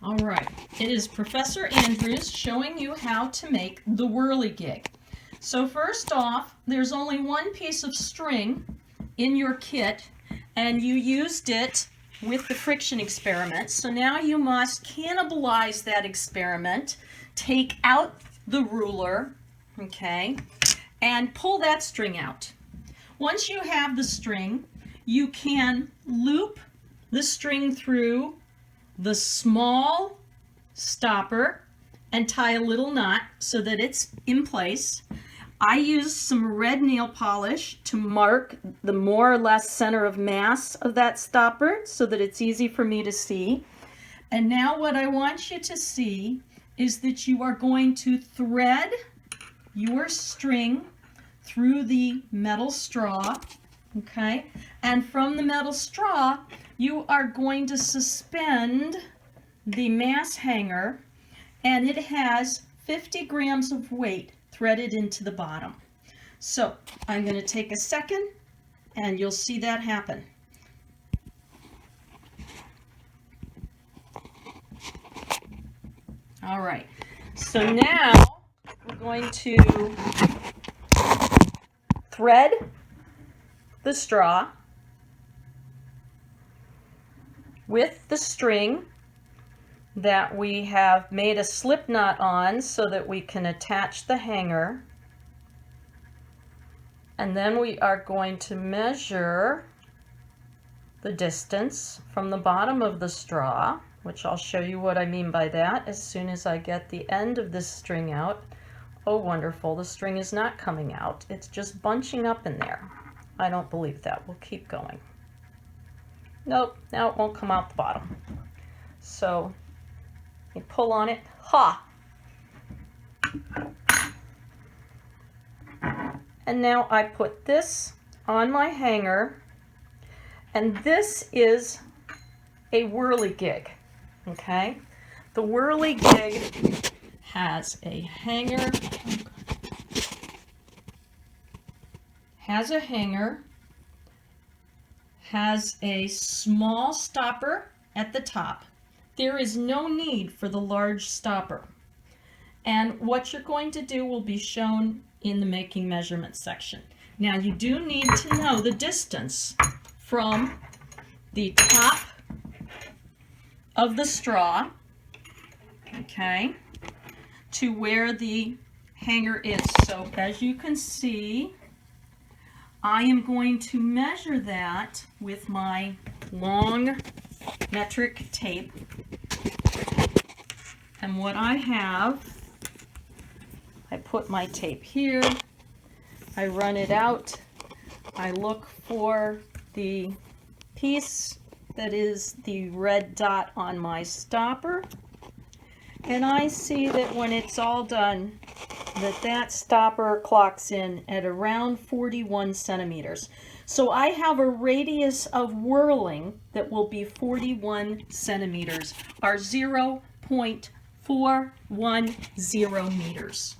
All right, it is Professor Andrews showing you how to make the Whirly-Gig. So first off, there's only one piece of string in your kit, and you used it with the friction experiment. So now you must cannibalize that experiment, take out the ruler, okay, and pull that string out. Once you have the string, you can loop the string through the small stopper and tie a little knot so that it's in place. I used some red nail polish to mark the more or less center of mass of that stopper so that it's easy for me to see. And now what I want you to see is that you are going to thread your string through the metal straw, okay? And from the metal straw, you are going to suspend the mass hanger, and it has 50 grams of weight threaded into the bottom. So I'm going to take a second and you'll see that happen. All right, so now we're going to thread the straw with the string that we have made a slip knot on so that we can attach the hanger. And then we are going to measure the distance from the bottom of the straw, which I'll show you what I mean by that as soon as I get the end of this string out. Oh, wonderful, the string is not coming out. It's just bunching up in there. I don't believe that. We'll keep going. Nope, now it won't come out the bottom. So you pull on it, ha! And now I put this on my hanger, and this is a Whirly-Gig, okay? The Whirly-Gig has a hanger, has a small stopper at the top. There is no need for the large stopper. And what you're going to do will be shown in the making measurements section. Now you do need to know the distance from the top of the straw, okay, to where the hanger is. So as you can see, I am going to measure that with my long metric tape. And what I have, I put my tape here, I run it out, I look for the piece that is the red dot on my stopper, and I see that when it's all done, that stopper clocks in at around 41 centimeters. So I have a radius of whirling that will be 41 centimeters, or 0.410 meters.